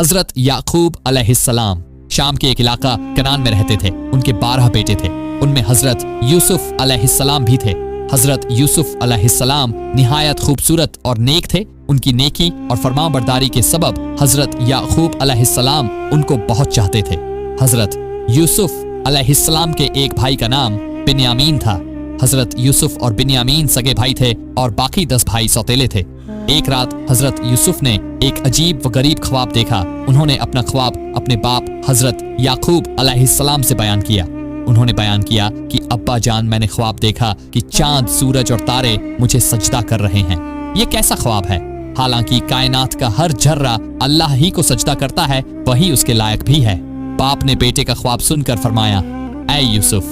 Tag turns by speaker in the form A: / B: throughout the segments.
A: हजरत याकूब अलैहिस्सलाम शाम के एक इलाका कनान में रहते थे। उनके 12 बेटे थे, उनमें हजरत यूसुफ अलैहिस्सलाम भी थे। हजरत यूसुफ अलैहिस्सलाम निहायत खूबसूरत और नेक थे। उनकी नेकी और फरमाबरदारी के सबब हजरत याकूब अलैहिस्सलाम उनको बहुत चाहते थे। हजरत यूसुफ अलैहिस्सलाम के एक भाई का नाम बिन्यामीन था। हजरत यूसुफ और बिन्यामीन सगे भाई थे और बाकी 10 भाई सौतेले थे। एक रात हजरत यूसुफ ने एक अजीब व गरीब ख्वाब देखा। उन्होंने अपना ख्वाब अपने बाप हजरत याकूब अलैहिस्सलाम से बयान किया। उन्होंने बयान किया कि अब्बा जान, मैंने ख्वाब देखा कि चांद, सूरज और तारे मुझे सजदा कर रहे हैं। ये कैसा ख्वाब है? हालांकि कायनात का हर जर्रा अल्लाह ही को सजदा करता है, वही उसके लायक भी है। बाप ने बेटे का ख्वाब सुनकर फरमाया, ऐ यूसुफ,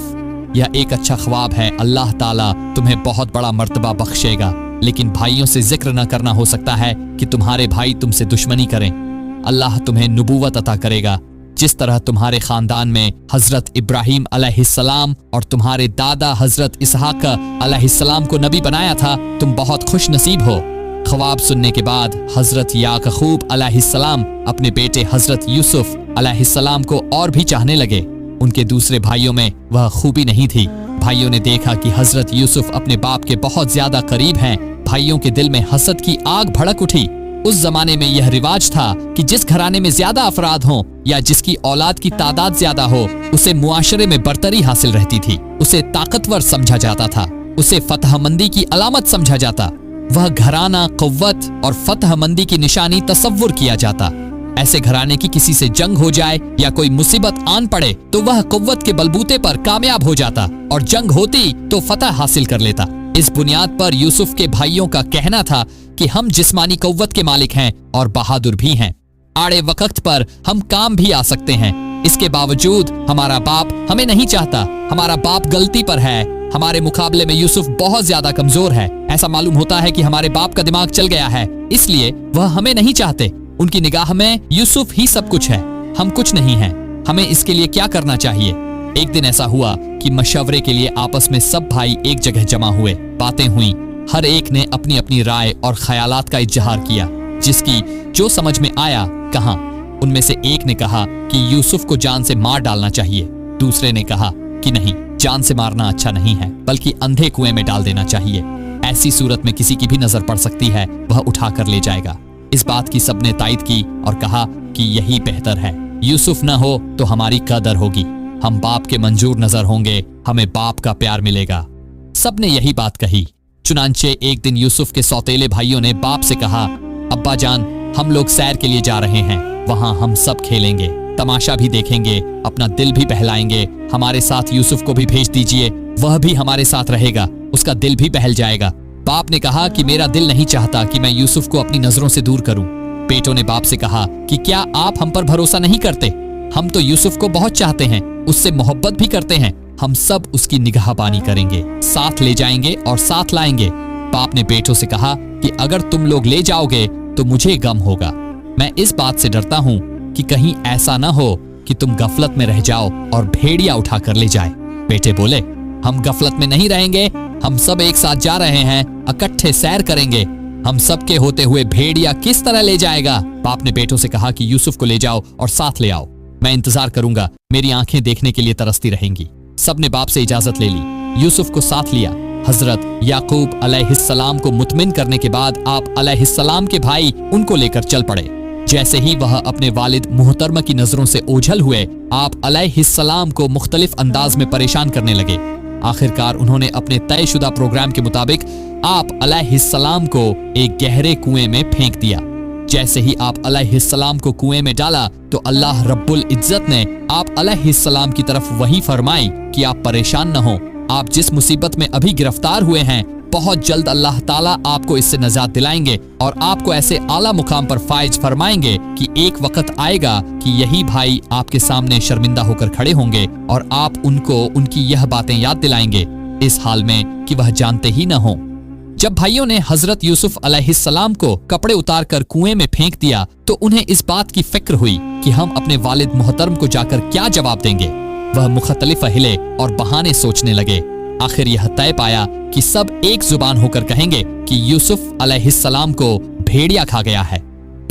A: यह एक अच्छा ख्वाब है, अल्लाह ताला तुम्हें बहुत बड़ा मर्तबा बख्शेगा, लेकिन भाइयों से जिक्र न करना हो सकता है कि तुम्हारे भाई तुमसे दुश्मनी करें। अल्लाह तुम्हें नुबुव्वत अता करेगा। जिस तरह तुम्हारे खानदान में हजरत इब्राहिम अलैहिस्सलाम और तुम्हारे दादा हजरत इसहाक अलैहिस्सलाम को नबी बनाया था, तुम बहुत खुश नसीब हो। ख्वाब सुनने के बाद हजरत याकूब अलैहिस्सलाम अपने बेटे हजरत यूसुफ अलैहिस्सलाम को और भी चाहने लगे। उनके दूसरे भाइयों में वह खूबी नहीं थी। भाइयों ने देखा कि हजरत यूसुफ अपने बाप के बहुत ज्यादा करीब हैं। भाइयों के दिल में हसद की आग भड़क उठी। उस जमाने में यह रिवाज था कि जिस घराने में ज्यादा अफराद हों या जिसकी औलाद की तादाद ज्यादा हो, उसे मुआशरे में बरतरी हासिल रहती थी, उसे ताकतवर समझा जाता था, उसे फतहमंदी की अलामत समझा जाता। वह घराना कुव्वत और फतहमंदी की निशानी तसव्वुर किया जाता। ऐसे घराने की किसी से जंग हो जाए या कोई मुसीबत आन पड़े तो वह कुव्वत के बलबूते पर कामयाब हो जाता और जंग होती तो फतह हासिल कर लेता। इस बुनियाद पर यूसुफ के भाइयों का कहना था कि हम जिस्मानी कुव्वत के मालिक हैं और बहादुर भी हैं। आड़े वक्त पर हम काम भी आ सकते हैं। इसके बावजूद हमारा बाप हमें नहीं चाहता। हमारा बाप गलती पर है। हमारे मुकाबले में यूसुफ बहुत ज्यादा कमजोर है। ऐसा मालूम होता है कि हमारे बाप का दिमाग चल गया है, इसलिए वह हमें नहीं चाहते। उनकी निगाह में यूसुफ ही सब कुछ है, हम कुछ नहीं हैं। हमें इसके लिए क्या करना चाहिए? एक दिन ऐसा हुआ कि मशवरे के लिए आपस में सब भाई एक जगह जमा हुए। बातें हुई। हर एक ने अपनी अपनी राय और ख्यालात का इजहार किया, जिसकी जो समझ में आया कहा। उनमें से एक ने कहा कि यूसुफ को जान से मार डालना चाहिए। दूसरे ने कहा कि नहीं, जान से मारना अच्छा नहीं है, बल्कि अंधे कुएं में डाल देना चाहिए। ऐसी सूरत में किसी की भी नजर पड़ सकती है, वह उठा कर ले जाएगा। इस बात की सबने तायद की और कहा कि यही बेहतर है। यूसुफ न हो तो हमारी कदर होगी, हम बाप के मंजूर नजर होंगे, हमें बाप का प्यार मिलेगा। सबने यही बात कही। चुनांचे एक दिन यूसुफ के सौतेले भाइयों ने बाप से कहा, अब्बा जान, हम लोग सैर के लिए जा रहे हैं, वहां हम सब खेलेंगे, तमाशा भी देखेंगे, अपना दिल भी बहलाएंगे। हमारे साथ यूसुफ को भी भेज दीजिए, वह भी हमारे साथ रहेगा, उसका दिल भी बहल जाएगा। बाप ने कहा कि मेरा दिल नहीं चाहता कि मैं यूसुफ को अपनी नजरों से दूर करूं। बेटों ने बाप से कहा कि क्या आप हम पर भरोसा नहीं करते? हम तो यूसुफ को बहुत चाहते हैं, उससे मोहब्बत भी करते हैं। हम सब उसकी निगाहबानी करेंगे, साथ ले जाएंगे और साथ लाएंगे। बाप ने बेटों से कहा कि अगर तुम लोग ले जाओगे तो मुझे गम होगा। मैं इस बात से डरता हूँ कि कहीं ऐसा ना हो कि तुम गफलत में रह जाओ और भेड़िया उठा कर ले जाए। बेटे बोले, हम गफलत में नहीं रहेंगे, हम सब एक साथ जा रहे हैं, इकट्ठे सैर करेंगे। हम सब के होते हुए भेड़िया किस तरह ले जाएगा? बाप ने बेटों से कहा कि यूसुफ को ले जाओ और साथ ले आओ, मैं इंतजार करूंगा, मेरी आंखें देखने के लिए तरसती रहेंगी। सब ने बाप से इजाजत ले ली। यूसुफ को साथ लिया। हजरत याकूब अलैहिस्सलाम को मुतमिन करने के बाद आप अलैहिस्सलाम के भाई उनको लेकर चल पड़े। जैसे ही वह अपने वालिद मुहतरमा की नजरों से ओझल हुए, आप अलैहिस्सलाम को मुख्तलिफ अंदाज में परेशान करने लगे। आखिरकार उन्होंने अपने तयशुदा प्रोग्राम के मुताबिक आप अलैहिस्सलाम को एक गहरे कुएं में फेंक दिया। जैसे ही आप अलैहिस्सलाम को कुएं में डाला तो अल्लाह रब्बुल इज्जत ने आप अलैहिस्सलाम की तरफ वही फरमाई कि आप परेशान न हो। आप जिस मुसीबत में अभी गिरफ्तार हुए हैं, बहुत जल्द अल्लाह ताला आपको इससे नजात दिलाएंगे और आपको ऐसे आला मुकाम पर फाइज फरमाएंगे कि एक वक्त आएगा कि यही भाई आपके सामने शर्मिंदा होकर खड़े होंगे और आप उनको उनकी यह बातें याद दिलाएंगे, इस हाल में कि वह जानते ही न हो। जब भाइयों ने हजरत यूसुफ अलैहिस्सलाम को कपड़े उतार कर कुएं में फेंक दिया तो उन्हें इस बात की फिक्र हुई कि हम अपने वालिद मोहतरम को जाकर क्या जवाब देंगे। वह मुख्तलिफ हिले और बहाने सोचने लगे। आखिर यह तय पाया कि सब एक जुबान होकर कहेंगे कि यूसुफ अलैहिस्सलाम को भेड़िया खा गया है।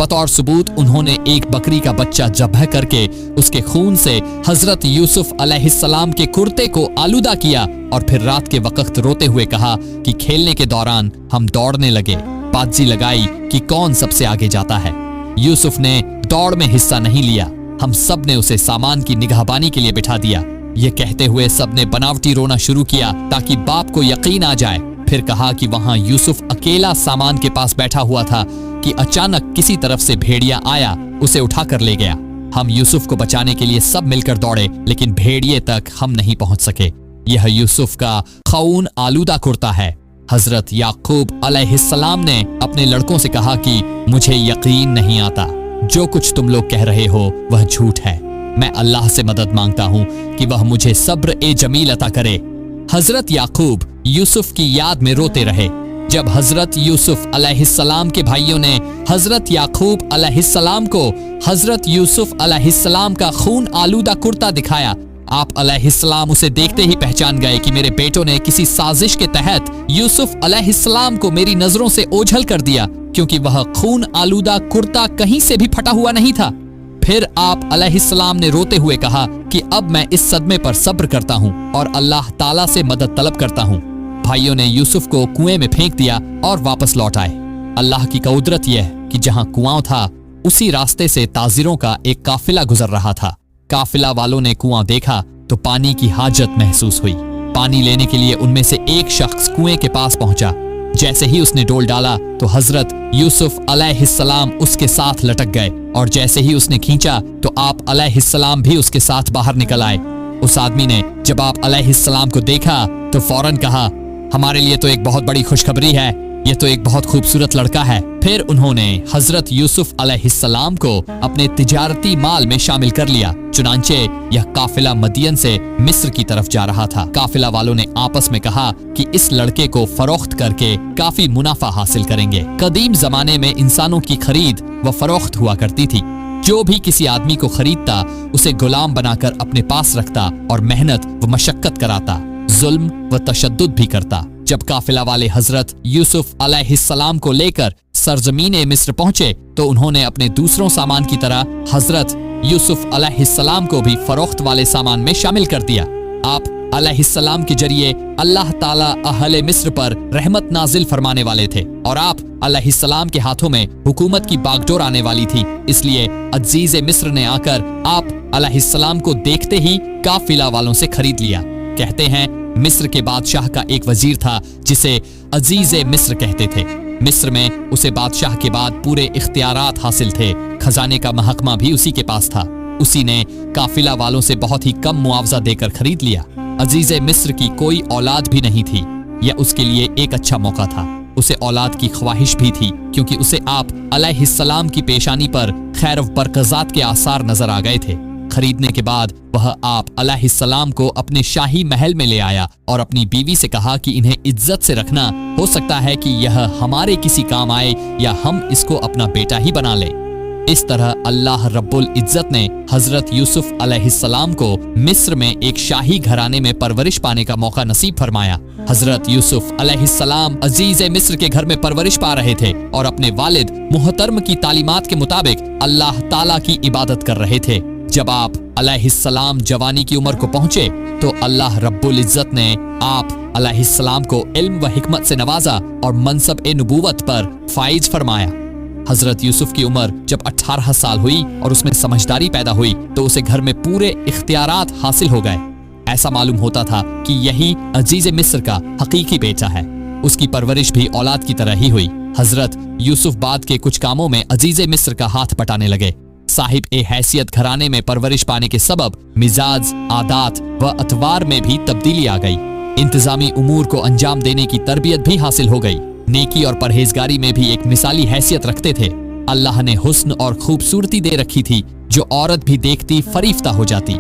A: बतौर सबूत उन्होंने एक बकरी का बच्चा ज़ब्ह करके उसके खून से हजरत यूसुफ अलैहिस्सलाम के कुर्ते को आलूदा किया और फिर रात के वक्त रोते हुए कहा कि खेलने के दौरान हम दौड़ने लगे, बाजी लगाई कि कौन सबसे आगे जाता है। यूसुफ ने दौड़ में हिस्सा नहीं लिया, हम सब ने उसे सामान की निगहबानी के लिए बिठा दिया। ये कहते हुए सब ने बनावटी रोना शुरू किया ताकि बाप को यकीन आ जाए। फिर कहा कि वहां यूसुफ अकेला सामान के पास बैठा हुआ था कि अचानक किसी तरफ से भेड़िया आया, उसे उठाकर ले गया। हम यूसुफ को बचाने के लिए सब मिलकर दौड़े, लेकिन भेड़िए तक हम नहीं पहुंच सके। यह यूसुफ का खून आलूदा कुर्ता है। हजरत याकूब अलैहिस्सलाम ने अपने लड़कों से कहा कि मुझे यकीन नहीं आता, जो कुछ तुम लोग कह रहे हो वह झूठ है। मैं अल्लाह से मदद मांगता हूँ कि वह मुझे सब्र ए जमील अता करे। हजरत याकूब यूसुफ की याद में रोते रहे। जब हजरत यूसुफ अलैहिस्सलाम के भाइयों ने हजरत याकूब अलैहिस्सलाम को हजरत यूसुफ अलैहिस्सलाम का खून आलूदा कुर्ता दिखाया, आप अलैहिस्सलाम उसे देखते ही पहचान गए कि मेरे बेटों ने किसी साजिश के तहत यूसुफ अलैहिस्सलाम को मेरी नजरों से ओझल कर दिया, क्योंकि वह खून आलूदा कुर्ता कहीं से भी फटा हुआ नहीं था। फिर आप अलैहिस्सलाम ने रोते हुए कहा कि अब मैं इस सदमे पर सब्र करता हूँ और अल्लाह ताला से मदद तलब करता हूँ। भाइयों ने यूसुफ को कुएं में फेंक दिया और वापस लौट आए। अल्लाह की कुदरत यह कि जहाँ कुआं था उसी रास्ते से ताजिरों का एक काफिला गुजर रहा था। काफिला वालों ने कुआं देखा तो पानी की हाजत महसूस हुई। पानी लेने के लिए उनमें से एक शख्स कुएं के पास पहुंचा। जैसे ही उसने डोल डाला तो हजरत यूसुफ अलैहिस्सलाम उसके साथ लटक गए और जैसे ही उसने खींचा तो आप अलैहिस्सलाम भी उसके साथ बाहर निकल आए। उस आदमी ने जब आप अलैहिस्सलाम को देखा तो फौरन कहा, हमारे लिए तो एक बहुत बड़ी खुशखबरी है, ये तो एक बहुत खूबसूरत लड़का है। फिर उन्होंने हजरत यूसुफ अलैहिस्सलाम को अपने तिजारती माल में शामिल कर लिया। चुनांचे यह काफिला मदियन से मिस्र की तरफ जा रहा था। काफिला वालों ने आपस में कहा कि इस लड़के को फरोख्त करके काफी मुनाफा हासिल करेंगे। कदीम जमाने में इंसानों की खरीद व फरोख्त हुआ करती थी। जो भी किसी आदमी को खरीदता उसे गुलाम बनाकर अपने पास रखता और मेहनत व मशक्कत कराता, जुल्म व तशद्दुद भी करता। जब काफिला वाले हजरत यूसुफ अलैहिस्सलाम को लेकर सरजमीने मिस्र पहुंचे तो उन्होंने अपने दूसरों सामान की तरह हजरत यूसुफ अलैहिस्सलाम को भी फरोख्त वाले सामान में शामिल कर दिया। आप अलैहिस्सलाम के जरिए अल्लाह ताला अहले मिस्र पर रहमत नाजिल फरमाने वाले थे और आप अलैहिस्सलाम के हाथों में हुकूमत की बागडोर आने वाली थी। इसलिए अजीज मिस्र ने आकर आप अलैहिस्सलाम को देखते ही काफिला वालों से खरीद लिया। कहते हैं मिस्र के बादशाह का एक वजीर था जिसे अजीज मिस्र कहते थे। मिस्र में उसे बादशाह के बाद पूरे इख्तियारात हासिल थे। खजाने का महकमा भी उसी के पास था। उसी ने काफिला वालों से बहुत ही कम मुआवजा देकर खरीद लिया। अजीज मिस्र की कोई औलाद भी नहीं थी। यह उसके लिए एक अच्छा मौका था। उसे औलाद की ख्वाहिश भी थी क्योंकि उसे आप अलैहिस्सलाम की पेशानी पर खैर व बरकजात के आसार नजर आ गए थे। खरीदने के बाद वह आप अलैहिस्सलाम को अपने शाही महल में ले आया और अपनी बीवी से कहा कि इन्हें इज्जत से रखना, हो सकता है कि यह हमारे किसी काम आए या हम इसको अपना बेटा ही बना लें। इस तरह अल्लाह रब्बुल इज्जत ने हजरत यूसुफ अलैहिस्सलाम को मिस्र में एक शाही घराने में परवरिश पाने का मौका नसीब फरमाया। हजरत यूसुफ अलैहिस्सलाम अजीज मिस्र के घर में परवरिश पा रहे थे और अपने वालिद मुहतरम की तालीमात के मुताबिक अल्लाह ताला की इबादत कर रहे थे। जब आप अलैहिस्सलाम जवानी की उम्र को पहुंचे तो अल्लाह रब्बुल इज्जत ने आप अलैहिस्सलाम को इल्म व हिकमत से नवाजा और मनसब ए नबूवत पर फाइज फरमाया। हजरत यूसुफ की उम्र जब 18 साल हुई और उसमें समझदारी पैदा हुई तो उसे घर में पूरे इख्तियारात हासिल हो गए। ऐसा मालूम होता था कि यही अजीज मिस्र का हकीकी बेटा है। उसकी परवरिश भी औलाद की तरह ही हुई। हजरत यूसुफ बाद के कुछ कामों में अजीज मिस्र का हाथ बटाने लगे। साहिब ए हैसियत घराने में परवरिश पाने के सबब मिजाज, आदात व अतवार में भी तब्दीली आ गई। इंतजामी उमूर को अंजाम देने की तरबियत भी हासिल हो गई। नेकी और परहेजगारी में भी एक मिसाली हैसियत रखते थे। अल्लाह ने हुस्न और खूबसूरती दे रखी थी जो औरत भी देखती फरीफ्ता हो जाती।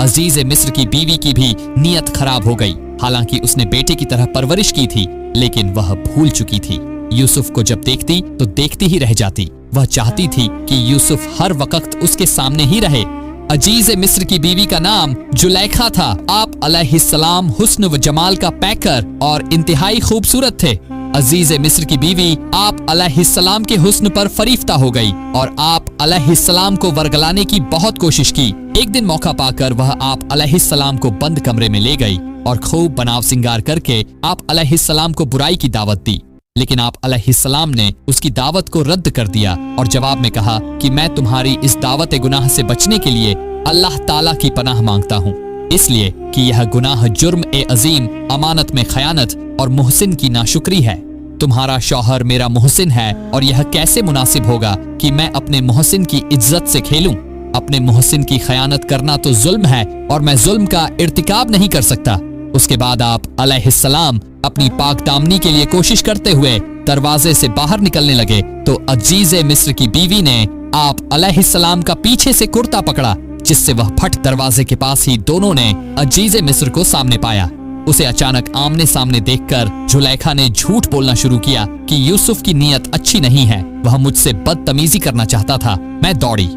A: अजीज मिस्र की बीवी की भी नीयत खराब हो गई। हालांकि उसने बेटे की तरह परवरिश की थी लेकिन वह भूल चुकी थी। यूसुफ को जब देखती तो देखती ही रह जाती। वह चाहती थी कि यूसुफ हर वक्त उसके सामने ही रहे। अजीज मिस्र की बीवी का नाम जुलैखा था। आप अलैहिस्सलाम हुस्न व जमाल का पैकर और इंतहाई खूबसूरत थे। अजीज मिस्र की बीवी आप अलैहिस्सलाम के हुस्न पर फरीफ्ता हो गई और आप अलैहिस्सलाम को वरगलाने की बहुत कोशिश की। एक दिन मौका पाकर वह आप अलैहिस्सलाम को बंद कमरे में ले गई और खूब बनाव सिंगार करके आप अलैहिस्सलाम को बुराई की दावत दी। लेकिन आप अलैहिस्सलाम ने उसकी दावत को रद्द कर दिया और जवाब में कहा कि मैं तुम्हारी इस दावत गुनाह से बचने के लिए अल्लाह ताला की पनाह मांगता हूँ, इसलिए कि यह गुनाह जुर्म ए अजीम, अमानत में खयानत और मुहसिन की नाशुक्री है। तुम्हारा शौहर मेरा मुहसिन है और यह कैसे मुनासिब होगा कि मैं अपने मुहसिन की इज्जत से खेलूं। अपने मुहसिन की खयानत करना तो जुल्म है और मैं जुल्म का इर्तिकाब नहीं कर सकता। उसके बाद आप अलैहिस्सलाम अपनी पाक दामनी के लिए कोशिश करते हुए दरवाजे से बाहर निकलने लगे तो अजीज मिस्र की बीवी ने आप अलैहिस्सलाम का पीछे से कुर्ता पकड़ा, जिससे वह फट दरवाजे के पास ही दोनों ने अजीज मिस्र को सामने पाया। उसे अचानक आमने सामने देखकर जुलेखा ने झूठ बोलना शुरू किया कि यूसुफ की नीयत अच्छी नहीं है, वह मुझसे बदतमीजी करना चाहता था। मैं दौड़ी।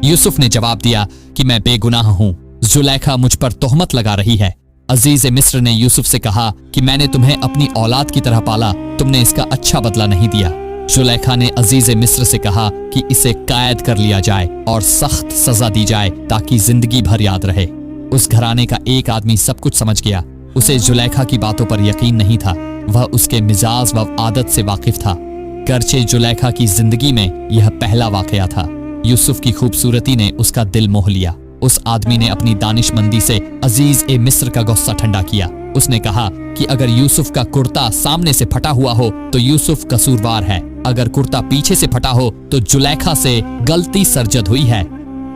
A: यूसुफ ने जवाब दिया कि मैं बेगुनाह हूँ, जुलेखा मुझ पर तोहमत लगा रही है। अजीज मिस्र ने यूसुफ से कहा कि मैंने तुम्हें अपनी औलाद की तरह पाला, तुमने इसका अच्छा बदला नहीं दिया। जुलेखा ने अजीज मिस्र से कहा कि इसे कैद कर लिया जाए और सख्त सजा दी जाए ताकि जिंदगी भर याद रहे। उस घराने का एक आदमी सब कुछ समझ गया। उसे जुलेखा की बातों पर यकीन नहीं था, वह उसके मिजाज व आदत से वाकिफ था। गर्चे जुलेखा की जिंदगी में यह पहला वाकया था। यूसुफ की खूबसूरती ने उसका दिल मोह लिया। उस आदमी ने अपनी दानिशमंदी से अजीज ए मिस्र का गुस्सा ठंडा किया। उसने कहा कि अगर यूसुफ का कुर्ता सामने से फटा हुआ हो तो यूसुफ कसूरवार है, अगर कुर्ता पीछे से फटा हो तो जुलेखा से गलती सरजद हुई है।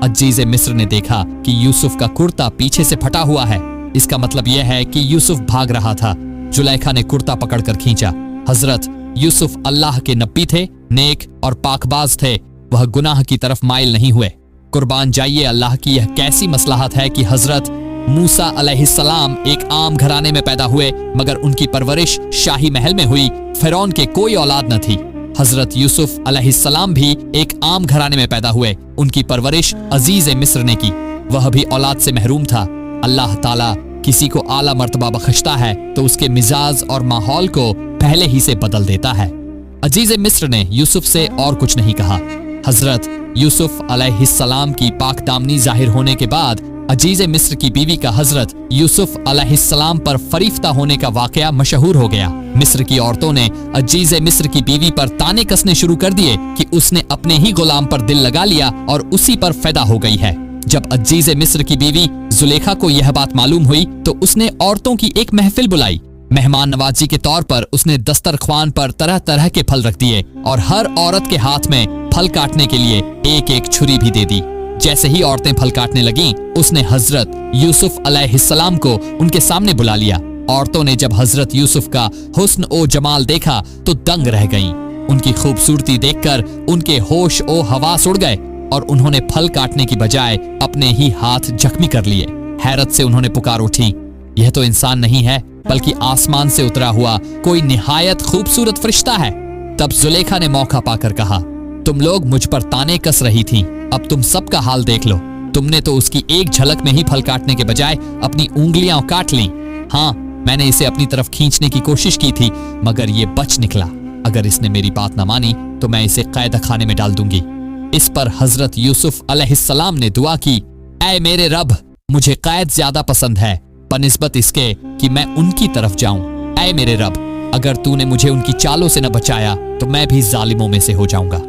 A: अजीज ए मिस्र ने देखा कि यूसुफ का कुर्ता पीछे से फटा हुआ है, इसका मतलब यह है कि यूसुफ भाग रहा था। जुलेखा ने कुर्ता पकड़कर खींचा। हजरत यूसुफ अल्लाह के नबी थे, नेक और पाकबाज थे, वह गुनाह की तरफ माइल नहीं हुए। कुर्बान जाइए अल्लाह की, यह कैसी मसलहत है कि हजरत मूसा अलैहिस्सलाम एक आम घराने में पैदा हुए मगर उनकी परवरिश शाही महल में हुई। फिरौन के कोई औलाद न थी। हजरत यूसुफ अलैहिस्सलाम भी एक आम घराने में पैदा हुए, उनकी परवरिश अजीज मिस्र ने की, वह भी औलाद से महरूम था। अल्लाह ताला किसी को आला मर्तबा बख्शता है तो उसके मिजाज और माहौल को पहले ही से बदल देता है। अजीज मिस्र ने यूसुफ से और कुछ नहीं कहा। हजरत यूसुफ अलैहिस्सलाम की पाकदामनी जाहिर होने के बाद अजीज मिस्र की बीवी का हजरत यूसुफ अलैहिस्सलाम पर फरीफ्ता होने का वाकया मशहूर हो गया। मिस्र की औरतों ने अजीज मिस्र की बीवी पर ताने कसने शुरू कर दिए कि उसने अपने ही गुलाम पर दिल लगा लिया और उसी पर फैदा हो गई है। जब अजीज मिस्र की बीवी जुलेखा को यह बात मालूम हुई तो उसने औरतों की एक महफिल बुलाई। मेहमान नवाजी के तौर पर उसने दस्तरख्वान पर तरह तरह के फल रख दिए और हर औरत के हाथ में फल काटने के लिए एक एक छुरी भी दे दी। जैसे ही औरतें फल काटने लगीं, उसने हजरत यूसुफ अलैहिस्सलाम को उनके सामने बुला लिया। औरतों ने जब हजरत यूसुफ का हुस्न ओ जमाल देखा तो दंग रह गईं। उनकी खूबसूरती देखकर उनके होश ओ हवास उड़ गए और उन्होंने फल काटने की बजाय अपने ही हाथ जख्मी कर लिए। हैरत से उन्होंने पुकार उठी, यह तो इंसान नहीं है बल्कि आसमान से उतरा हुआ कोई निहायत खूबसूरत फरिश्ता है। तब जुलेखा ने मौका पाकर कहा, तुम लोग मुझ पर ताने कस रही थीं, अब तुम सबका हाल देख लो। तुमने तो उसकी एक झलक में ही फल काटने के बजाय अपनी उंगलियां काट लीं। हाँ, मैंने इसे अपनी तरफ खींचने की कोशिश की थी मगर ये बच निकला। अगर इसने मेरी बात न मानी तो मैं इसे कैद खाने में डाल दूंगी। इस पर हजरत यूसुफ अलैहिस्सलाम ने दुआ की, ऐ मेरे रब, मुझे कैद ज्यादा पसंद है बनिस्बत इसके कि मैं उनकी तरफ जाऊं। ऐ मेरे रब, अगर तूने मुझे उनकी चालों से न बचाया तो मैं भी जालिमों में से हो जाऊंगा।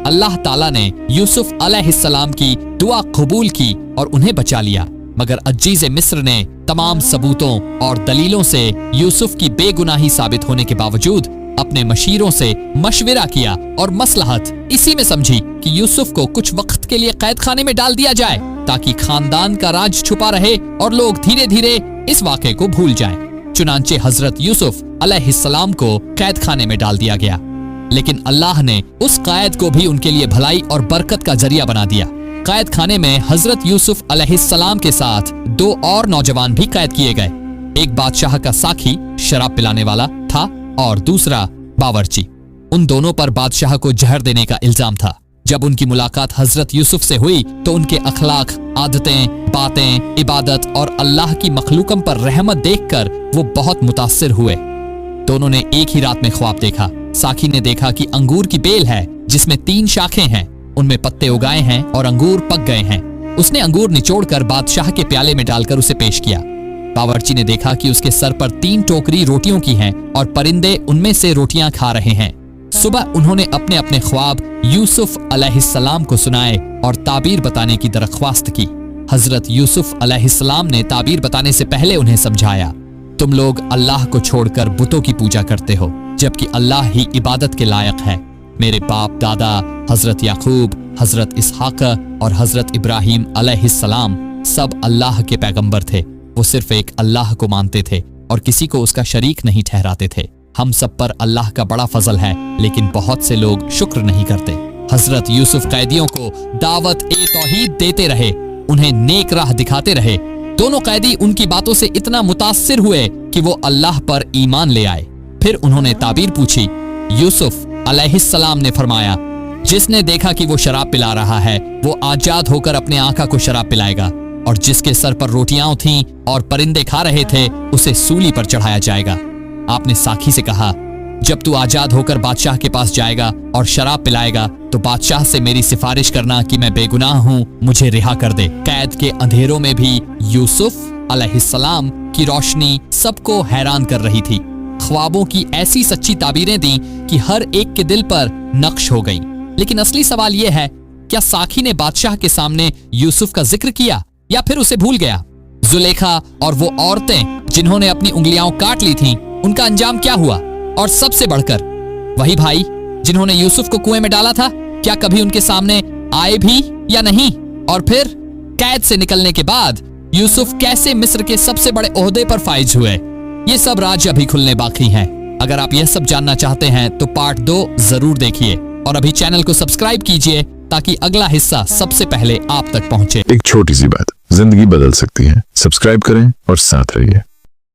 A: अल्लाह ताला ने यूसुफ अलैहिस्सलाम की दुआ कबूल की और उन्हें बचा लिया, मगर अजीज मिस्र ने तमाम सबूतों और दलीलों से यूसुफ की बेगुनाही साबित होने के बावजूद अपने मशीरों से मशविरा किया और मसलहत इसी में समझी कि यूसुफ को कुछ वक्त के लिए कैद खाने में डाल दिया जाए ताकि खानदान का राज छुपा रहे और लोग धीरे धीरे इस वाक़े को भूल जाएं। चुनांचे हजरत यूसुफ अलैहिस्सलाम को कैद खाने में डाल दिया गया, लेकिन अल्लाह ने उस कैद को भी उनके लिए भलाई और बरकत का जरिया बना दिया। कैद खाने में हजरत यूसुफ अलैहिस्सलाम के साथ 2 और नौजवान भी कैद किए गए। एक बादशाह का साखी शराब पिलाने वाला था और दूसरा बावर्ची। उन दोनों पर बादशाह को जहर देने का इल्जाम था। जब उनकी मुलाकात हजरत यूसुफ से हुई तो उनके अखलाक, आदतें, बातें, इबादत और अल्लाह की मखलूकम पर रहमत देखकर वो बहुत मुतासिर हुए। दोनों ने एक ही रात में ख्वाब देखा। साखी ने देखा कि अंगूर की बेल है जिसमें 3 शाखें हैं, उनमें पत्ते उगाए हैं और अंगूर पक गए हैं। उसने अंगूर निचोड़कर बादशाह के प्याले में डालकर उसे पेश किया। बावर्ची ने देखा कि उसके सर पर 3 टोकरी रोटियों की हैं और परिंदे उनमें से रोटियां खा रहे हैं। सुबह उन्होंने अपने अपने ख्वाब यूसुफ अलैहिस्सलाम को सुनाए और ताबीर बताने की दरख्वास्त की। हजरत यूसुफ अलैहिस्सलाम ने ताबीर बताने से पहले उन्हें समझाया, तुम लोग अल्लाह को छोड़कर बुतों की पूजा करते हो, जबकि अल्लाह ही इबादत के लायक है। मेरे बाप दादा हजरत याकूब, हजरत इसहाक और हजरत इब्राहिम अलैहिस्सलाम सब अल्लाह के पैगंबर थे। वो सिर्फ एक अल्लाह को मानते थे और किसी को उसका शरीक नहीं ठहराते थे। हम सब पर अल्लाह का बड़ा फजल है, लेकिन बहुत से लोग शुक्र नहीं करते। हजरत यूसुफ कैदियों को दावत ए तौहीद देते रहे, उन्हें नेक राह दिखाते रहे। दोनों कैदी उनकी बातों से इतना मुतासिर हुए कि वो अल्लाह पर ईमान ले आए। फिर उन्होंने ताबीर पूछी। यूसुफ अलैहिस्सलाम ने फरमाया, जिसने देखा कि वो शराब पिला रहा है, वो आजाद होकर अपने आका को शराब पिलाएगा, और जिसके सर पर रोटियां थीं और परिंदे खा रहे थे, उसे सूली पर चढ़ाया जाएगा। आपने साखी से कहा, जब तू आजाद होकर बादशाह के पास जाएगा और शराब पिलाएगा तो बादशाह से मेरी सिफारिश करना कि मैं बेगुनाह हूँ, मुझे रिहा कर दे। कैद के अंधेरों में भी यूसुफ अलैहिस्सलाम की रोशनी सबको हैरान कर रही थी। ख्वाबों की ऐसी सच्ची ताबीरें दी कि हर एक के दिल पर नक्श हो गई। लेकिन असली सवाल यह है, क्या साखी ने बादशाह के सामने यूसुफ का जिक्र किया या फिर उसे भूल गया? जुलेखा और वो औरतें जिन्होंने अपनी उंगलियां काट ली थीं, उनका अंजाम क्या हुआ? और सबसे बढ़कर वही भाई जिन्होंने यूसुफ को कुएं में डाला था, क्या कभी उनके सामने आए भी या नहीं? और फिर कैद से निकलने के बाद यूसुफ कैसे मिस्र के सबसे बड़े ओहदे पर फाइज हुए? ये सब राज अभी खुलने बाकी हैं। अगर आप यह सब जानना चाहते हैं तो पार्ट 2 जरूर देखिए और अभी चैनल को सब्सक्राइब कीजिए ताकि अगला हिस्सा सबसे पहले आप तक पहुंचे।
B: एक छोटी सी बात जिंदगी बदल सकती है। सब्सक्राइब करें और साथ रहिए।